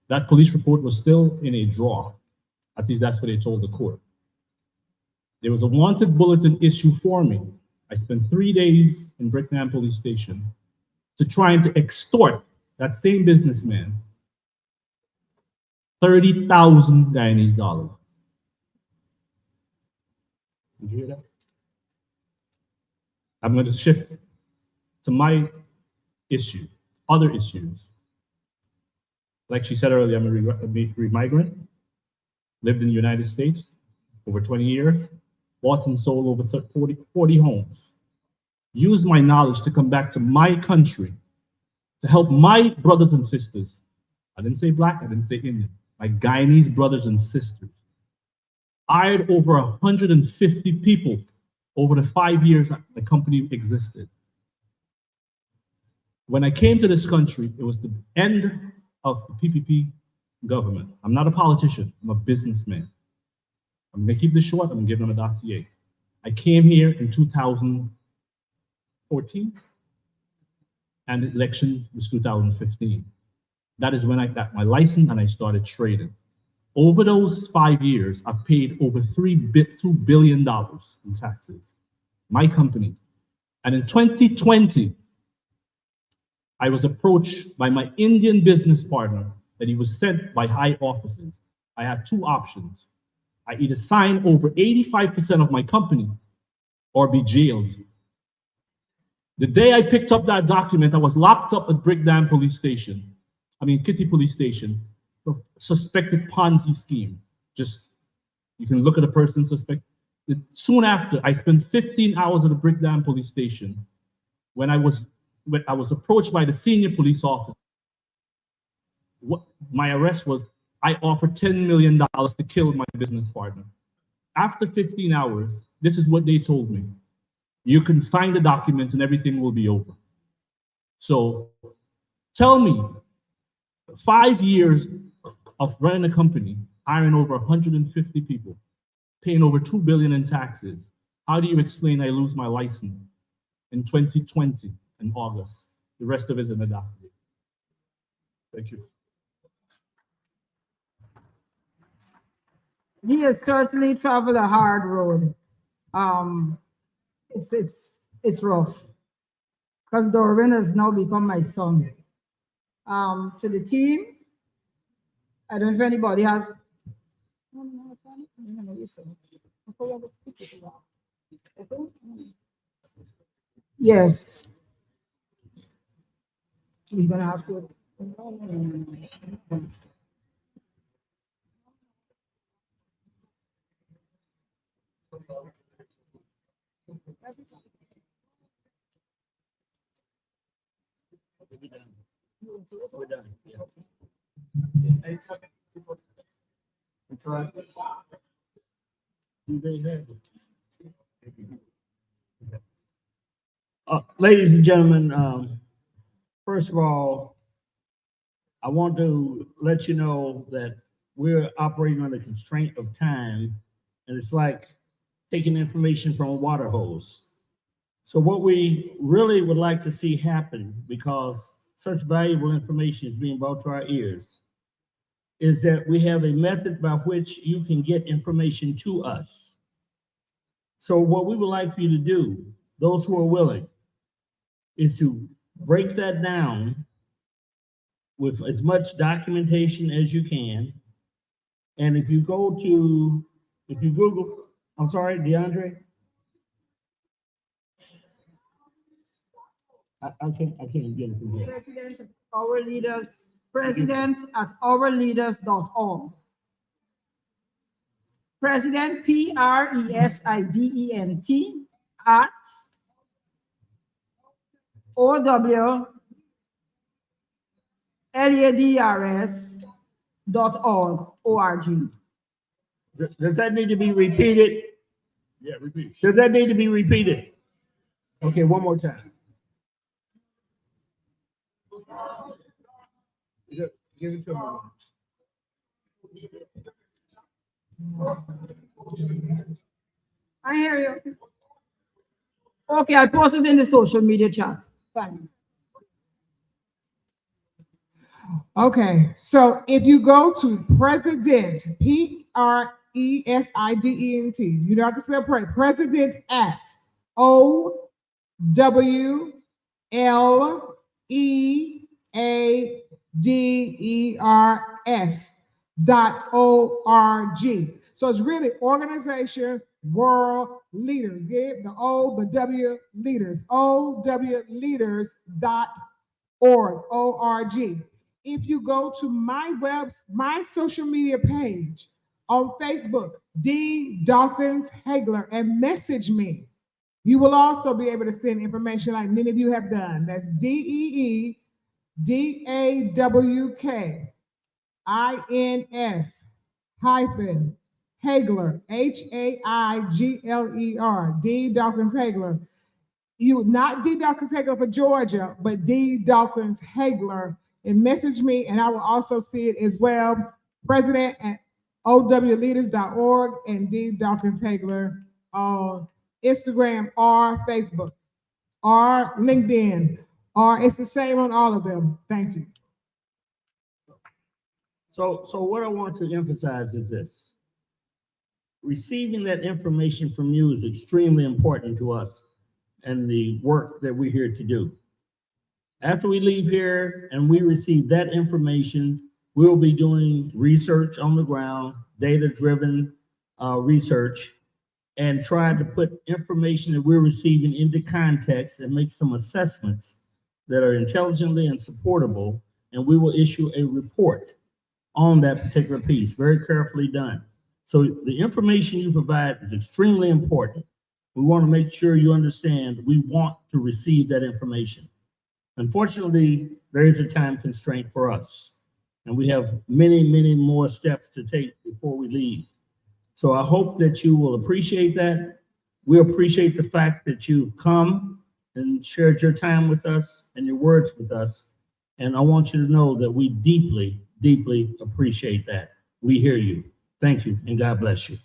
that police report was still in a drawer. At least that's what they told the court. There was a wanted bulletin issued for me. I spent 3 days in Bricknam Police Station to trying to extort that same businessman 30,000 Guyanese dollars. Did you hear that? I'm going to shift to my issue, other issues. Like she said earlier, I'm a migrant, lived in the United States over 20 years, bought and sold over 40 homes. Used my knowledge to come back to my country to help my brothers and sisters. I didn't say black, I didn't say Indian. My Guyanese brothers and sisters. I hired over 150 people over the 5 years the company existed. When I came to this country, it was the end of the PPP government. I'm not a politician, I'm a businessman. I'm gonna keep this short, I'm giving them a dossier. I came here in 2014, and the election was 2015. That is when I got my license and I started trading. Over those 5 years, I've paid over $2 billion in taxes, my company. And in 2020, I was approached by my Indian business partner that he was sent by high officers. I had two options. I either sign over 85% of my company or be jailed. The day I picked up that document, I was locked up at Kitty Police Station, for suspected Ponzi scheme. Just, you can look at a person suspect. Soon after, I spent 15 hours at the Brickdam Police Station when I was approached by the senior police officer. My arrest was, I offered $10 million to kill my business partner. After 15 hours, this is what they told me. You can sign the documents and everything will be over. So tell me, 5 years of running a company, hiring over 150 people, paying over $2 billion in taxes, how do you explain I lose my license in 2020 in August? The rest of it is in the document. Thank you. He has certainly traveled a hard road. It's rough because Dorwin has now become my son. To the team, I don't know if anybody has. Yes. We're gonna have to. We're done. Yeah. Ladies and gentlemen, first of all, I want to let you know that we're operating under constraint of time, and it's like taking information from a water hose. So what we really would like to see happen, because such valuable information is being brought to our ears, is that we have a method by which you can get information to us. So what we would like for you to do, those who are willing, is to break that down with as much documentation as you can. And if you Google, I'm sorry, DeAndre? I can't get it from here. President@ourleaders.org. President, President at OWLADRS.org. Does that need to be repeated? Yeah, repeat. Does that need to be repeated? Okay, one more time. Give it to me. I hear you. Okay, I posted in the social media chat. Fine. Okay, so if you go to President, President, you don't have to spell President at OWLEADERS.org. So it's really organization world leaders. Yeah, the O, the W leaders, owleaders.org, O-R-G. If you go to my social media page on Facebook, D. Dawkins Hagler, and message me, you will also be able to send information like many of you have done. That's DEEDAWKINS hyphen Hagler, Haigler, D. Dawkins Hagler. You not D. Dawkins Hagler for Georgia, but D. Dawkins Hagler, and message me, and I will also see it as well. President at owleaders.org and D. Dawkins Hagler on Instagram or Facebook or LinkedIn, or it's the same on all of them. Thank you. So what I want to emphasize is this. Receiving that information from you is extremely important to us and the work that we're here to do. After we leave here and we receive that information, we'll be doing research on the ground, data-driven research, and trying to put information that we're receiving into context and make some assessments that are intelligently and supportable, and we will issue a report on that particular piece, very carefully done. So the information you provide is extremely important. We want to make sure you understand we want to receive that information. Unfortunately, there is a time constraint for us, and we have many, many more steps to take before we leave. So I hope that you will appreciate that. We appreciate the fact that you've come and shared your time with us and your words with us. And I want you to know that we deeply, deeply appreciate that. We hear you. Thank you, and God bless you.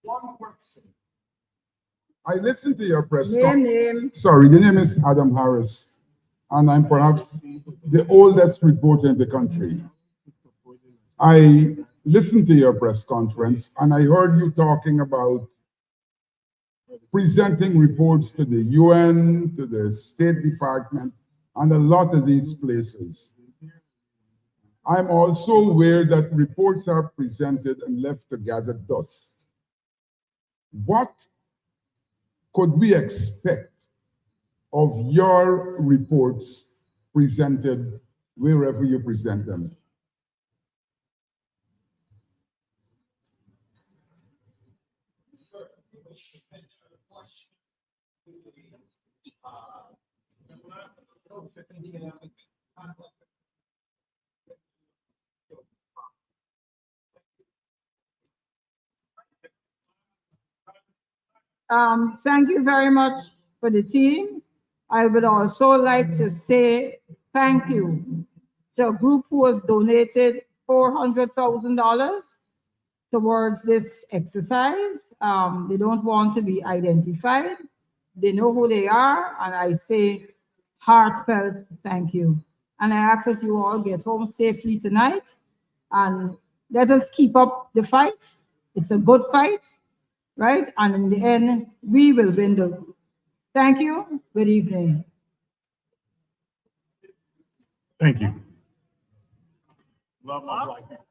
One question. I listened to your press Name. Sorry, the name is Adam Harris, and I'm perhaps the oldest reporter in the country. I listened to your press conference, and I heard you talking about presenting reports to the UN, to the State Department, and a lot of these places. I'm also aware that reports are presented and left to gather dust. What could we expect of your reports presented wherever you present them? Thank you very much for the team. I would also like to say thank you to a group who has donated $400,000 towards this exercise. They don't want to be identified. They know who they are, and I say heartfelt thank you. And I ask that you all get home safely tonight, and let us keep up the fight. It's a good fight, right? And in the end, we will win the. Thank you. Good evening. Thank you. Love my black people.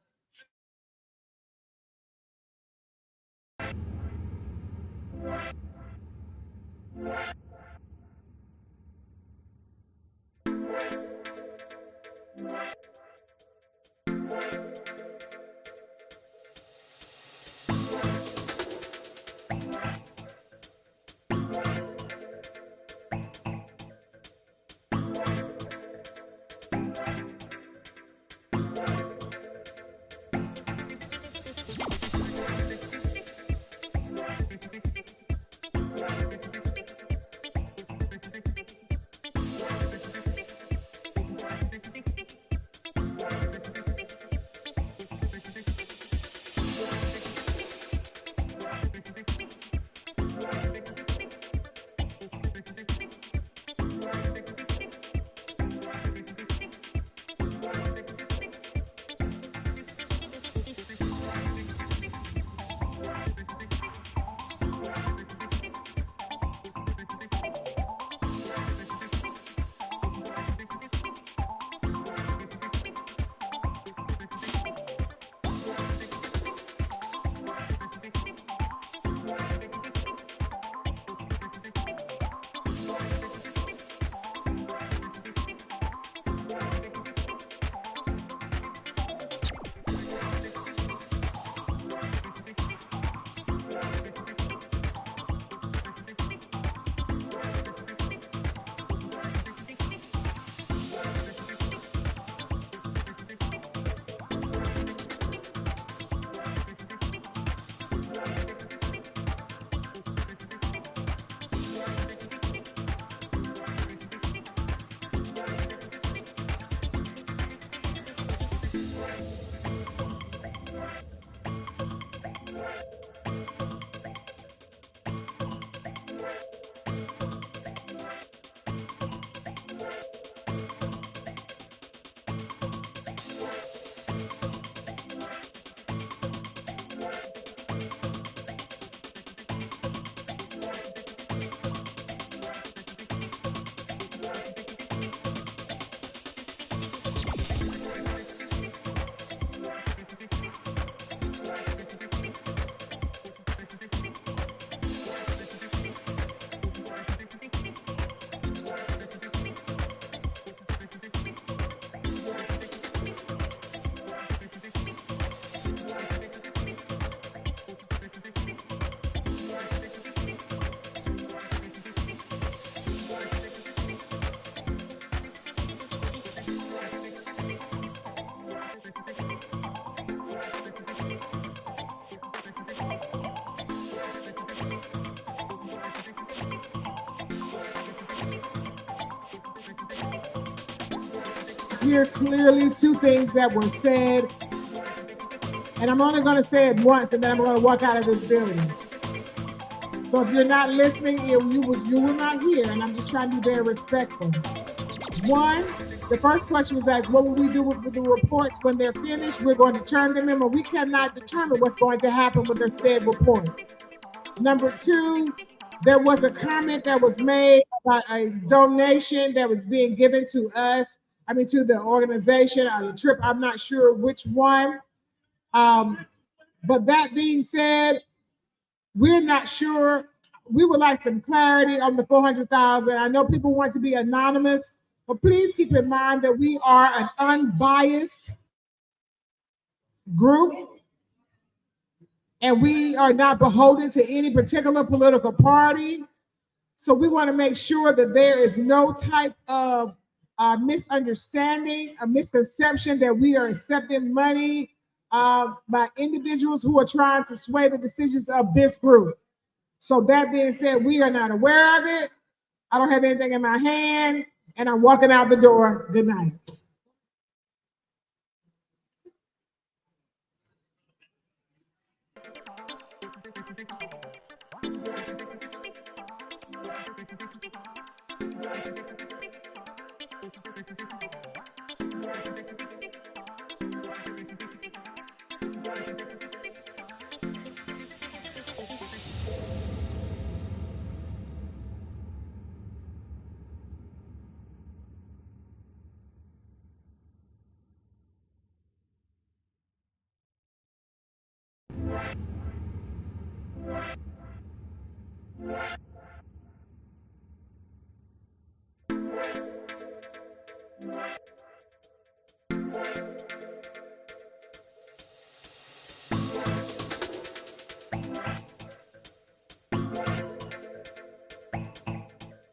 Hear clearly two things that were said, and I'm only going to say it once, and then I'm going to walk out of this building. So if you're not listening, you will not hear, and I'm just trying to be very respectful. One, the first question was asked, what will we do with the reports when they're finished? We're going to turn them in, but we cannot determine what's going to happen with their said reports. Number two, there was a comment that was made about a donation that was being given to us, to the organization on the trip. I'm not sure which one. But that being said, we're not sure. We would like some clarity on the 400,000. I know people want to be anonymous, but please keep in mind that we are an unbiased group, and we are not beholden to any particular political party. So we want to make sure that there is no type of misunderstanding, a misconception that we are accepting money by individuals who are trying to sway the decisions of this group. So that being said, we are not aware of it. I don't have anything in my hand, and I'm walking out the door. Good night.